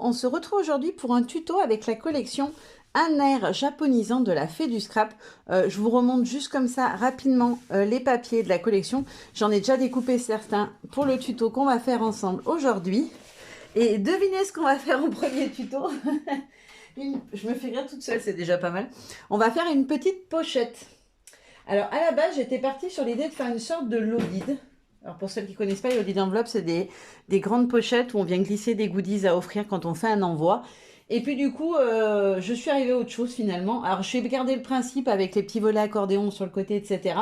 On se retrouve aujourd'hui pour un tuto avec la collection Un air japonisant de la Fée du Scrap. Je vous remonte juste comme ça rapidement les papiers de la collection. J'en ai déjà découpé certains pour le tuto qu'on va faire ensemble aujourd'hui. Et devinez ce qu'on va faire en premier tuto. Je me fais rire toute seule, c'est déjà pas mal. On va faire une petite pochette. Alors à la base, j'étais partie sur l'idée de faire une sorte de loaded. Alors pour ceux qui ne connaissent pas, les loaded enveloppes, c'est des grandes pochettes où on vient glisser des goodies à offrir quand on fait un envoi. Et puis du coup, je suis arrivée à autre chose finalement. Alors je vais garder le principe avec les petits volets accordéon sur le côté, etc.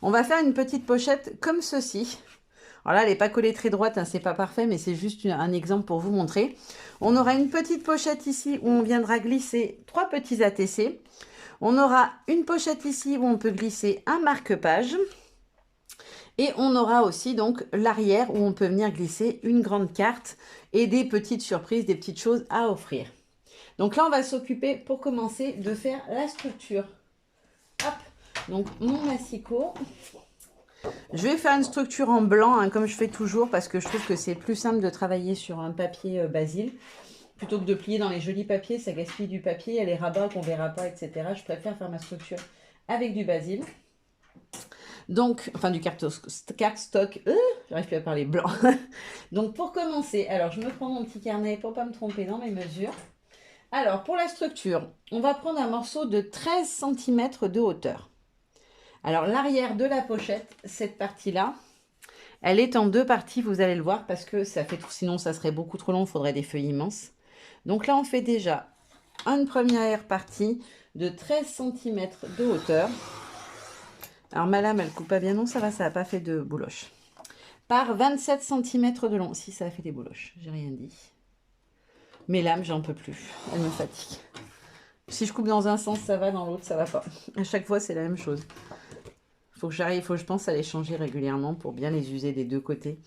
On va faire une petite pochette comme ceci. Alors là, elle n'est pas collée très droite, hein, c'est pas parfait, mais c'est juste un exemple pour vous montrer. On aura une petite pochette ici où on viendra glisser 3 petits ATC. On aura une pochette ici où on peut glisser un marque-page. Et on aura aussi donc l'arrière où on peut venir glisser une grande carte et des petites surprises, des petites choses à offrir. Donc là, on va s'occuper pour commencer de faire la structure. Hop, donc mon massicot. Je vais faire une structure en blanc, hein, comme je fais toujours, parce que je trouve que c'est plus simple de travailler sur un papier basil. Plutôt que de plier dans les jolis papiers, ça gaspille du papier, il y a les rabats qu'on ne verra pas, etc. Je préfère faire ma structure avec du basil. Donc, enfin du cardstock, j'arrive plus à parler blanc. Donc pour commencer, alors je me prends mon petit carnet pour ne pas me tromper dans mes mesures. Alors pour la structure, on va prendre un morceau de 13 cm de hauteur. Alors l'arrière de la pochette, cette partie-là, elle est en 2 parties, vous allez le voir, parce que ça fait tout, sinon ça serait beaucoup trop long, il faudrait des feuilles immenses. Donc là on fait déjà une première partie de 13 cm de hauteur. Alors ma lame, elle coupe pas bien, non, ça va, ça n'a pas fait de bouloche. Par 27 cm de long. Si, ça a fait des bouloches, j'ai rien dit. Mes lames, j'en peux plus, elles me fatiguent. Si je coupe dans un sens, ça va, dans l'autre, ça va pas. À chaque fois, c'est la même chose. Faut que je pense à les changer régulièrement pour bien les user des deux côtés.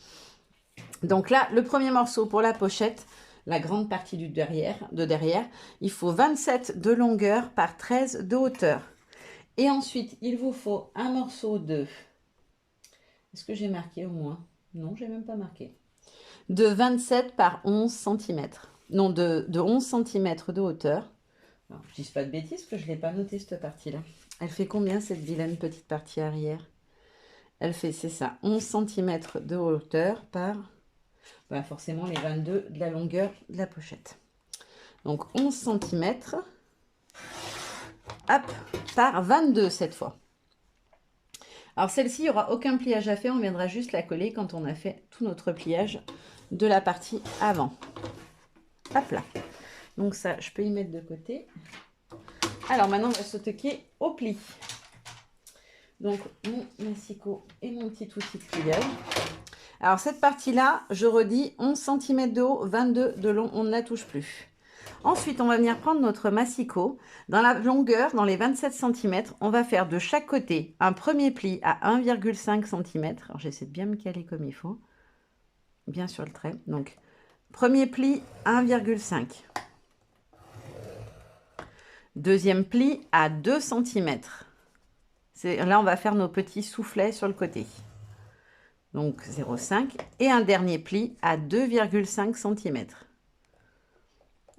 Donc là, le premier morceau pour la pochette, la grande partie de derrière, il faut 27 de longueur par 13 de hauteur. Et ensuite, il vous faut un morceau de... Est-ce que j'ai marqué au moins? Non, j'ai même pas marqué. De 27 par 11 cm. Non, de 11 cm de hauteur. Alors, je dis pas de bêtises que je ne l'ai pas noté cette partie-là. Elle fait combien cette vilaine petite partie arrière? Elle fait, c'est ça, 11 cm de hauteur par... Ben forcément les 22 de la longueur de la pochette. Donc 11 cm. Hop, par 22 cette fois. Alors celle-ci, il n'y aura aucun pliage à faire, on viendra juste la coller quand on a fait tout notre pliage de la partie avant. Hop là. Donc ça, je peux y mettre de côté. Alors maintenant, on va s'attaquer au pli. Donc mon massicot et mon petit outil de pliage. Alors cette partie-là, je redis, 11 cm de haut, 22 de long, on ne la touche plus. Ensuite, on va venir prendre notre massicot. Dans la longueur, dans les 27 cm, on va faire de chaque côté un premier pli à 1,5 cm. Alors, j'essaie de bien me caler comme il faut. Bien sur le trait. Donc, premier pli, 1,5. Deuxième pli à 2 cm. Là, on va faire nos petits soufflets sur le côté. Donc, 0,5. Et un dernier pli à 2,5 cm.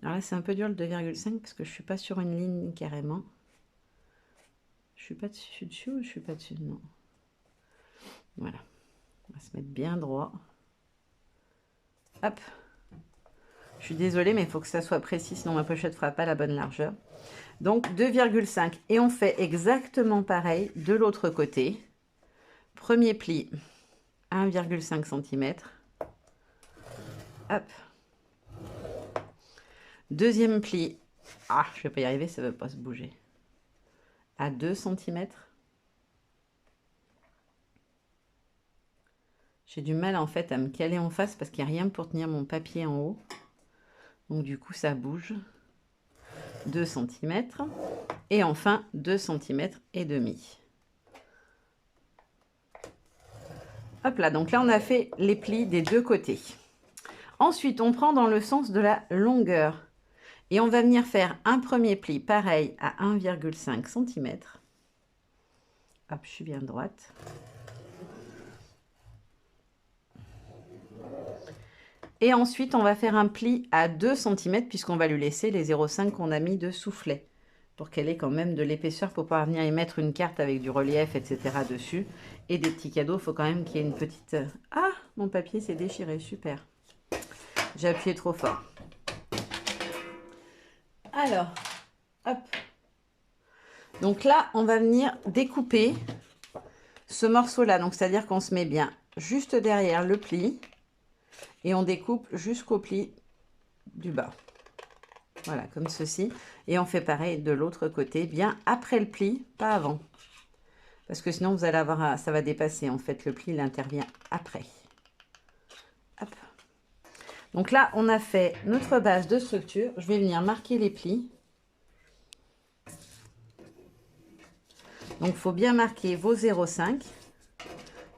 Alors là, c'est un peu dur le 2,5 parce que je ne suis pas sur une ligne carrément. Je suis pas dessus ou je suis pas dessus? Non. Voilà. On va se mettre bien droit. Hop. Je suis désolée, mais il faut que ça soit précis, sinon ma pochette ne fera pas la bonne largeur. Donc 2,5. Et on fait exactement pareil de l'autre côté. Premier pli, 1,5 cm. Hop. Deuxième pli. Ah, je ne vais pas y arriver, ça ne veut pas se bouger. À 2 cm. J'ai du mal en fait à me caler en face parce qu'il n'y a rien pour tenir mon papier en haut. Donc du coup, ça bouge. 2 cm. Et enfin, 2 cm et demi. Hop là, donc là, on a fait les plis des deux côtés. Ensuite, on prend dans le sens de la longueur. Et on va venir faire un premier pli pareil à 1,5 cm. Hop, je suis bien droite. Et ensuite, on va faire un pli à 2 cm puisqu'on va lui laisser les 0,5 qu'on a mis de soufflet pour qu'elle ait quand même de l'épaisseur pour pouvoir venir y mettre une carte avec du relief, etc. dessus. Et des petits cadeaux, il faut quand même qu'il y ait une petite... Ah, mon papier s'est déchiré, super. J'ai appuyé trop fort. Alors, hop. Donc là, on va venir découper ce morceau-là. Donc, c'est-à-dire qu'on se met bien juste derrière le pli et on découpe jusqu'au pli du bas. Voilà, comme ceci. Et on fait pareil de l'autre côté, bien après le pli, pas avant. Parce que sinon, vous allez avoir, ça va dépasser. En fait, le pli, il intervient après. Hop. Donc là, on a fait notre base de structure. Je vais venir marquer les plis. Donc, il faut bien marquer vos 0,5.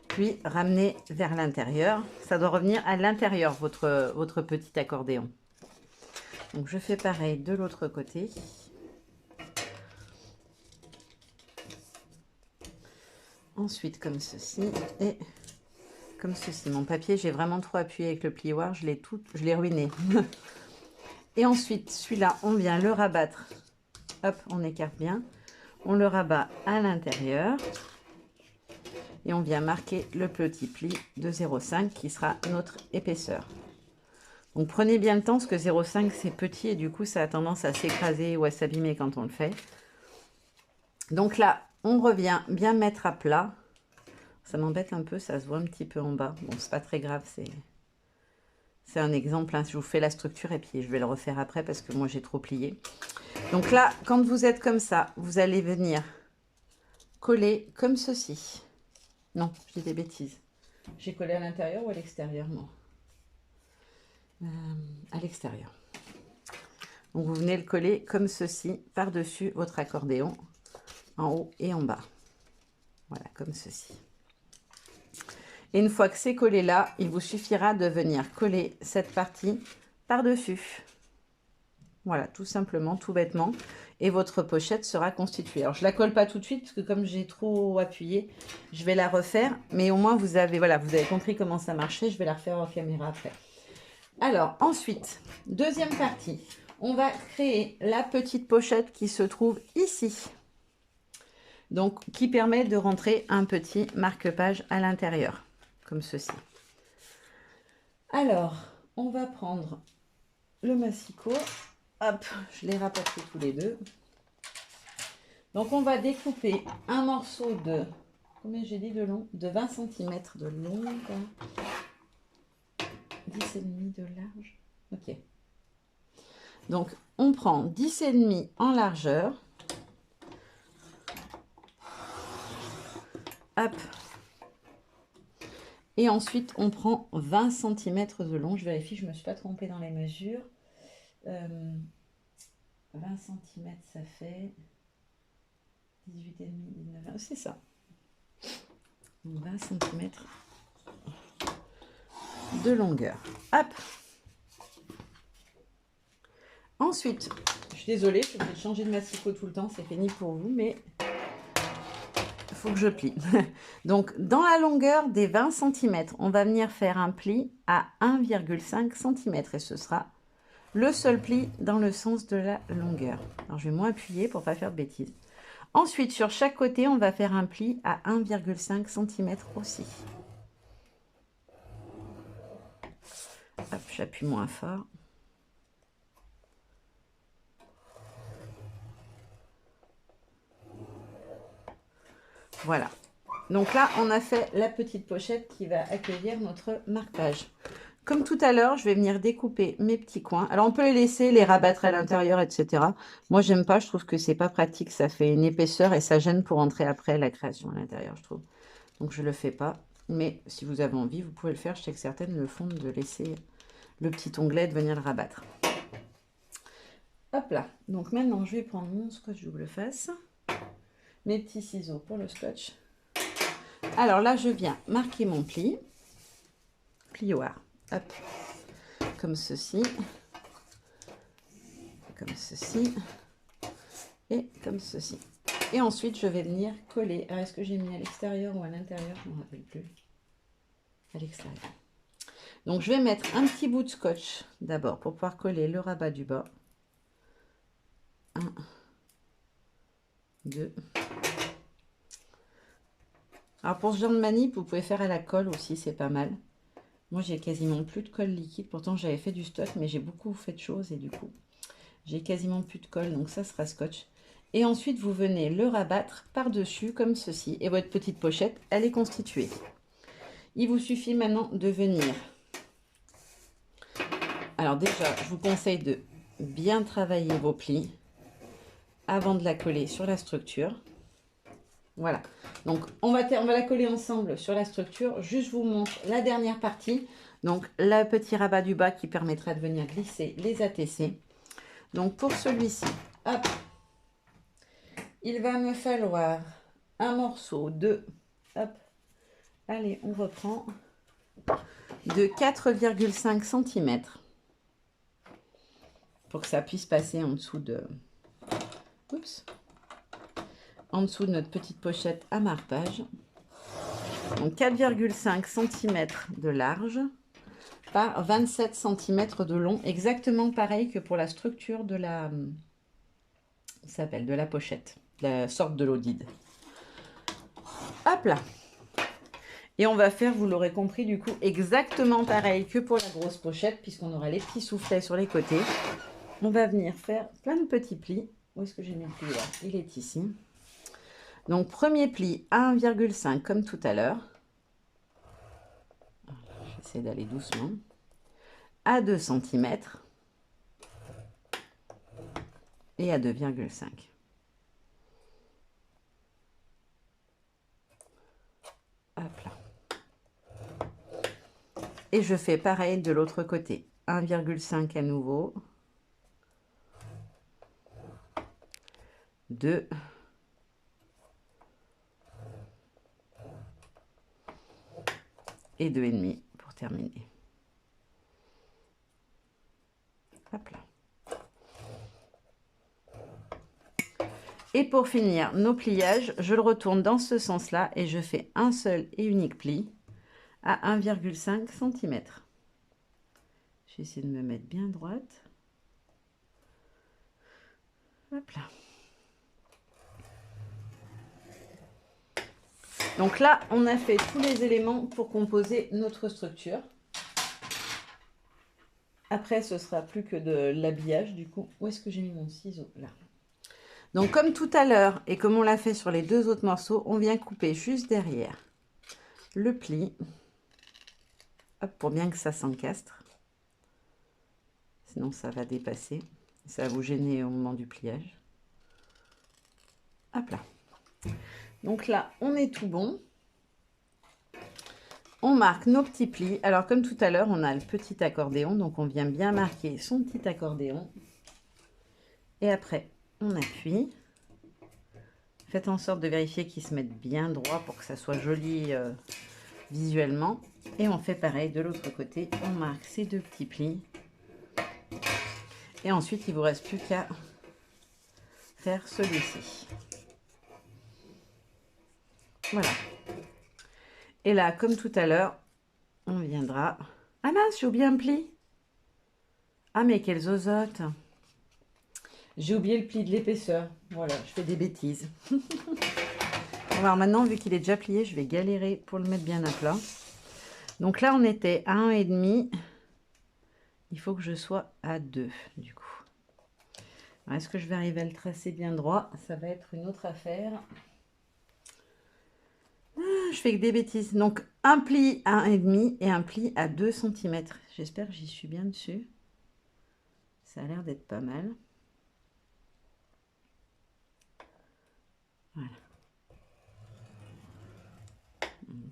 Puis, ramener vers l'intérieur. Ça doit revenir à l'intérieur, votre petit accordéon. Donc, je fais pareil de l'autre côté. Ensuite, comme ceci. Et comme ceci. Mon papier, j'ai vraiment trop appuyé avec le plioir. Je l'ai ruiné. Et ensuite, celui-là, on vient le rabattre. Hop, on écarte bien. On le rabat à l'intérieur. Et on vient marquer le petit pli de 0,5 qui sera notre épaisseur. Donc prenez bien le temps parce que 0,5 c'est petit et du coup ça a tendance à s'écraser ou à s'abîmer quand on le fait. Donc là, on revient bien mettre à plat. Ça m'embête un peu, ça se voit un petit peu en bas. Bon, c'est pas très grave, c'est un exemple. Hein. Je vous fais la structure et puis je vais le refaire après parce que moi j'ai trop plié. Donc là, quand vous êtes comme ça, vous allez venir coller comme ceci. Non, je dis des bêtises. J'ai collé à l'intérieur ou à l'extérieur, moi à l'extérieur. Donc vous venez le coller comme ceci par-dessus votre accordéon, en haut et en bas. Voilà, comme ceci. Et une fois que c'est collé là, il vous suffira de venir coller cette partie par-dessus. Voilà, tout simplement, tout bêtement. Et votre pochette sera constituée. Alors, je ne la colle pas tout de suite, parce que comme j'ai trop appuyé, je vais la refaire. Mais au moins, vous avez, voilà, vous avez compris comment ça marchait. Je vais la refaire en caméra après. Alors, ensuite, deuxième partie. On va créer la petite pochette qui se trouve ici. Donc, qui permet de rentrer un petit marque-page à l'intérieur, comme ceci. Alors, on va prendre le massicot. Hop, je les rapatrie tous les deux. Donc, on va découper un morceau de, combien j'ai dit de long? De 20 cm de long, 10,5 de large. Ok. Donc, on prend 10,5 en largeur. Hop. Et ensuite, on prend 20 cm de long. Je vérifie, je ne me suis pas trompée dans les mesures. 20 cm, ça fait 18,5, 19, c'est ça. Donc 20 cm de longueur. Hop. Ensuite, je suis désolée, je vais changer de massicot tout le temps, c'est pénible pour vous, mais il faut que je plie. Donc, dans la longueur des 20 cm, on va venir faire un pli à 1,5 cm et ce sera le seul pli dans le sens de la longueur. Alors, je vais moins appuyer pour ne pas faire de bêtises. Ensuite, sur chaque côté, on va faire un pli à 1,5 cm aussi. Hop, j'appuie moins fort. Voilà. Donc là, on a fait la petite pochette qui va accueillir notre marque-page. Comme tout à l'heure, je vais venir découper mes petits coins. Alors, on peut les laisser, les rabattre à l'intérieur, etc. Moi, j'aime pas. Je trouve que c'est pas pratique. Ça fait une épaisseur et ça gêne pour entrer après la création à l'intérieur, je trouve. Donc, je le fais pas. Mais si vous avez envie, vous pouvez le faire. Je sais que certaines le font, de laisser le petit onglet et de venir le rabattre. Hop là. Donc, maintenant, je vais prendre mon scotch double face. Mes petits ciseaux pour le scotch. Alors là, je viens marquer mon pli. Plioir. Hop. Comme ceci. Comme ceci. Et comme ceci. Et ensuite, je vais venir coller. Alors, est-ce que j'ai mis à l'extérieur ou à l'intérieur? Je ne me rappelle plus. À l'extérieur. Donc, je vais mettre un petit bout de scotch d'abord pour pouvoir coller le rabat du bas. 1, 2. Alors, pour ce genre de manip, vous pouvez faire à la colle aussi, c'est pas mal. Moi, j'ai quasiment plus de colle liquide. Pourtant, j'avais fait du stock, mais j'ai beaucoup fait de choses et du coup, j'ai quasiment plus de colle. Donc, ça sera scotch. Et ensuite, vous venez le rabattre par-dessus comme ceci. Et votre petite pochette, elle est constituée. Il vous suffit maintenant de venir. Alors déjà, je vous conseille de bien travailler vos plis avant de la coller sur la structure. Voilà. Donc, on va la coller ensemble sur la structure. Juste, je vous montre la dernière partie. Donc, le petit rabat du bas qui permettra de venir glisser les ATC. Donc, pour celui-ci, hop, il va me falloir un morceau de, hop, allez, on reprend, de 4,5 cm pour que ça puisse passer en dessous de, oups, en dessous de notre petite pochette à marquage. Donc 4,5 cm de large par 27 cm de long, exactement pareil que pour la structure de la, ça s'appelle de la pochette, la sorte de l'odide. Hop là. Et on va faire, vous l'aurez compris du coup, exactement pareil que pour la grosse pochette, puisqu'on aura les petits soufflets sur les côtés. On va venir faire plein de petits plis. Où est-ce que j'ai mis le pli là? Il est ici. Donc premier pli à 1,5 comme tout à l'heure. J'essaie d'aller doucement. À 2 cm. Et à 2,5. Hop là. Et je fais pareil de l'autre côté. 1,5 à nouveau. 2. Et 2,5 pour terminer. Hop là. Et pour finir nos pliages, je le retourne dans ce sens-là et je fais un seul et unique pli à 1,5 cm. Je vais essayer de me mettre bien droite. Hop là. Donc là, on a fait tous les éléments pour composer notre structure. Après, ce sera plus que de l'habillage du coup. Où est-ce que j'ai mis mon ciseau? Là. Donc comme tout à l'heure et comme on l'a fait sur les deux autres morceaux, on vient couper juste derrière le pli. Hop, pour bien que ça s'encastre. Sinon ça va dépasser. Ça va vous gêner au moment du pliage. Hop là. Donc là, on est tout bon. On marque nos petits plis. Alors comme tout à l'heure, on a le petit accordéon. Donc on vient bien marquer son petit accordéon. Et après, on appuie. Faites en sorte de vérifier qu'il se mette bien droit pour que ça soit joli visuellement. Et on fait pareil de l'autre côté. On marque ces deux petits plis. Et ensuite, il ne vous reste plus qu'à faire celui-ci. Voilà. Et là, comme tout à l'heure, on viendra... Ah mince, j'ai oublié un pli. Ah mais quelle zozote. J'ai oublié le pli de l'épaisseur. Voilà, je fais des bêtises. Alors maintenant, vu qu'il est déjà plié, je vais galérer pour le mettre bien à plat. Donc là, on était à 1,5. Il faut que je sois à 2, du coup. Est-ce que je vais arriver à le tracer bien droit? Ça va être une autre affaire. Je fais que des bêtises. Donc, un pli à 1,5 et un pli à 2 cm. J'espère que j'y suis bien dessus. Ça a l'air d'être pas mal. Voilà.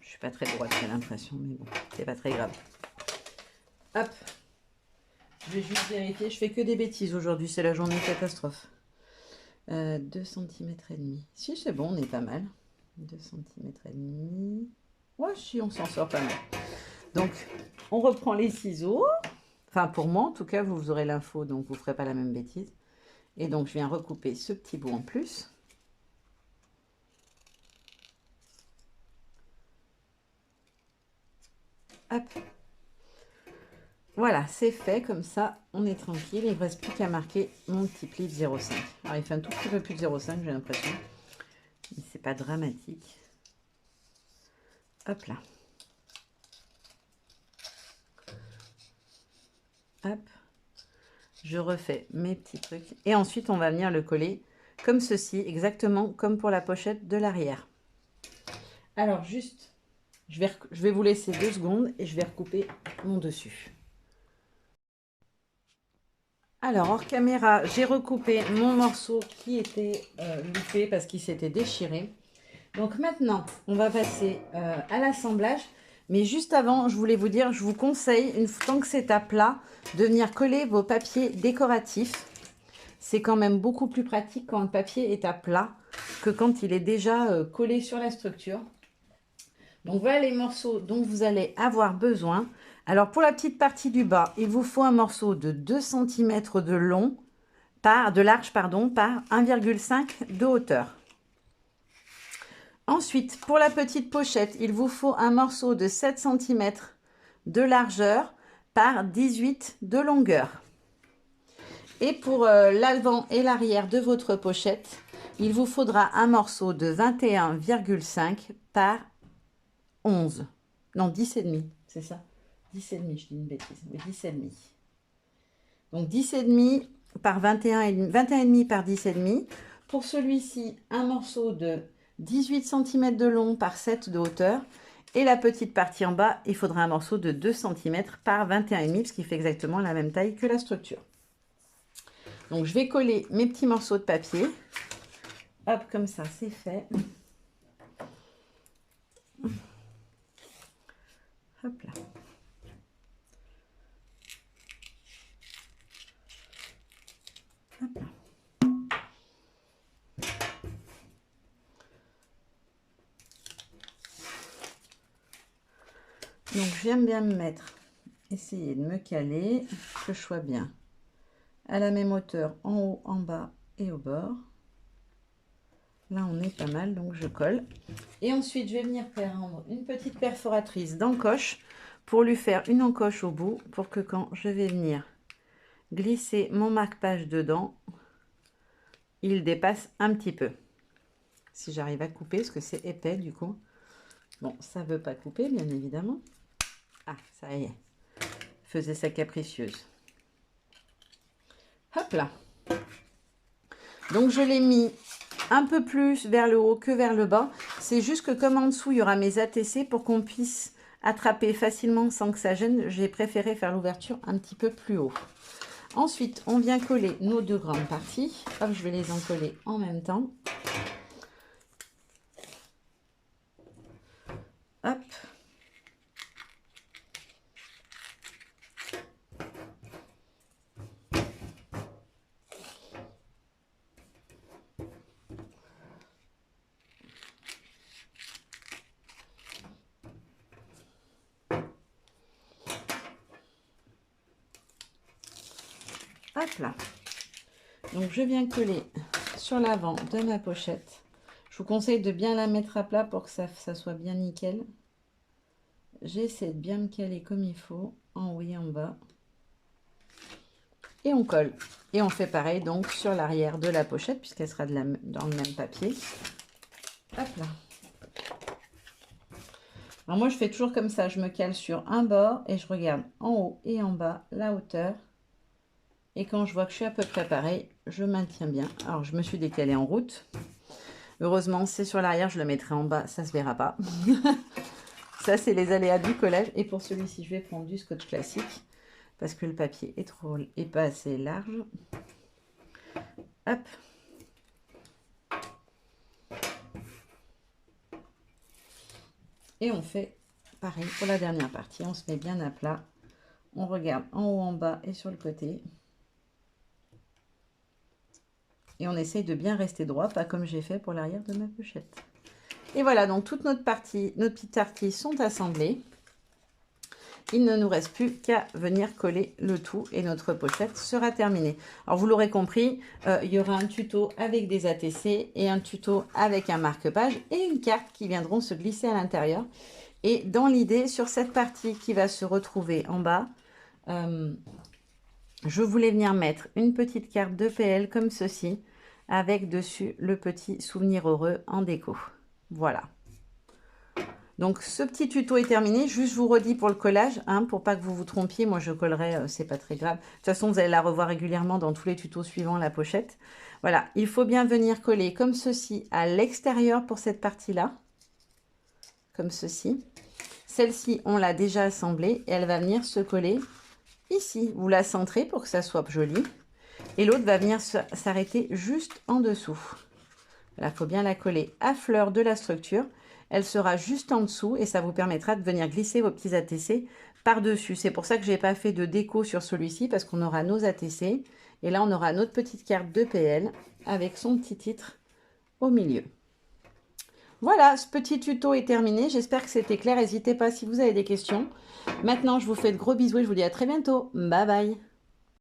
Je suis pas très droite, j'ai l'impression, mais bon, c'est pas très grave. Hop. Je vais juste vérifier. Je fais que des bêtises aujourd'hui, c'est la journée catastrophe. 2 cm et demi. Si, c'est bon, on est pas mal. 2 cm et demi. Ouais, si, on s'en sort pas mal. Donc, on reprend les ciseaux. Enfin, pour moi, en tout cas, vous aurez l'info, donc vous ne ferez pas la même bêtise. Et donc, je viens recouper ce petit bout en plus. Hop. Voilà, c'est fait, comme ça, on est tranquille. Il ne reste plus qu'à marquer mon petit pli de 0,5. Alors, il fait un tout petit peu plus de 0,5, j'ai l'impression. Mais c'est pas dramatique. Hop là. Hop. Je refais mes petits trucs. Et ensuite, on va venir le coller comme ceci, exactement comme pour la pochette de l'arrière. Alors, juste, je vais vous laisser 2 secondes et je vais recouper mon dessus. Alors, hors caméra, j'ai recoupé mon morceau qui était loupé parce qu'il s'était déchiré. Donc maintenant, on va passer à l'assemblage. Mais juste avant, je voulais vous dire, je vous conseille, tant que c'est à plat, de venir coller vos papiers décoratifs. C'est quand même beaucoup plus pratique quand le papier est à plat que quand il est déjà collé sur la structure. Donc voilà les morceaux dont vous allez avoir besoin. Alors pour la petite partie du bas, il vous faut un morceau de 2 cm de large par 1,5 de hauteur. Ensuite, pour la petite pochette, il vous faut un morceau de 7 cm de largeur par 18 de longueur. Et pour l'avant et l'arrière de votre pochette, il vous faudra un morceau de 21,5 par 11. Non, 10,5, c'est ça. 10,5, je dis une bêtise, mais 10,5. Donc 10,5 par 21,5 par 10,5. Pour celui-ci, un morceau de 18 cm de long par 7 de hauteur. Et la petite partie en bas, il faudra un morceau de 2 cm par 21,5, ce qui fait exactement la même taille que la structure. Donc je vais coller mes petits morceaux de papier. Hop, comme ça, c'est fait. Hop là. Hop là. Donc j'aime bien me mettre, essayer de me caler, que je sois bien à la même hauteur en haut, en bas et au bord. Là on est pas mal, donc je colle. Et ensuite je vais venir prendre une petite perforatrice d'encoche pour lui faire une encoche au bout, pour que quand je vais venir glisser mon marque-page dedans, il dépasse un petit peu. Si j'arrive à couper, parce que c'est épais du coup. Bon, ça veut pas couper bien évidemment. Ah, ça y est. Faisait sa capricieuse. Hop là. Donc je l'ai mis un peu plus vers le haut que vers le bas. C'est juste que comme en dessous, il y aura mes ATC, pour qu'on puisse attraper facilement sans que ça gêne, j'ai préféré faire l'ouverture un petit peu plus haut. Ensuite, on vient coller nos 2 grandes parties. Hop, je vais les encoller en même temps. Hop. Hop là. Donc je viens coller sur l'avant de ma pochette. Je vous conseille de bien la mettre à plat pour que ça soit bien nickel. J'essaie de bien me caler comme il faut, en haut et en bas. Et on colle. Et on fait pareil donc sur l'arrière de la pochette, puisqu'elle sera dans le même papier. Hop là. Alors moi je fais toujours comme ça, je me cale sur un bord et je regarde en haut et en bas la hauteur. Et quand je vois que je suis à peu près pareil, je maintiens bien. Alors je me suis décalée en route. Heureusement c'est sur l'arrière, je le mettrai en bas, ça se verra pas. Ça c'est les aléas du collage. Et pour celui-ci, je vais prendre du scotch classique, parce que le papier est pas assez large. Hop. Et on fait pareil pour la dernière partie. On se met bien à plat. On regarde en haut, en bas et sur le côté. Et on essaye de bien rester droit, pas comme j'ai fait pour l'arrière de ma pochette. Et voilà, donc toute nos petites parties sont assemblées. Il ne nous reste plus qu'à venir coller le tout et notre pochette sera terminée. Alors vous l'aurez compris, il y aura un tuto avec des ATC et un tuto avec un marque-page et une carte qui viendront se glisser à l'intérieur. Et dans l'idée, sur cette partie qui va se retrouver en bas, je voulais venir mettre une petite carte de PL comme ceci, avec dessus le petit souvenir heureux en déco. Voilà. Donc ce petit tuto est terminé. Juste je vous redis pour le collage, hein, pour pas que vous vous trompiez. Moi je collerai, c'est pas très grave. De toute façon vous allez la revoir régulièrement dans tous les tutos suivants, la pochette. Voilà, il faut bien venir coller comme ceci à l'extérieur pour cette partie-là. Comme ceci. Celle-ci, on l'a déjà assemblée et elle va venir se coller ici. Vous la centrez pour que ça soit joli. Et l'autre va venir s'arrêter juste en dessous. Là, il faut bien la coller à fleur de la structure. Elle sera juste en dessous et ça vous permettra de venir glisser vos petits ATC par-dessus. C'est pour ça que je n'ai pas fait de déco sur celui-ci parce qu'on aura nos ATC. Et là, on aura notre petite carte de PL avec son petit titre au milieu. Voilà, ce petit tuto est terminé. J'espère que c'était clair. N'hésitez pas si vous avez des questions. Maintenant, je vous fais de gros bisous et je vous dis à très bientôt. Bye bye.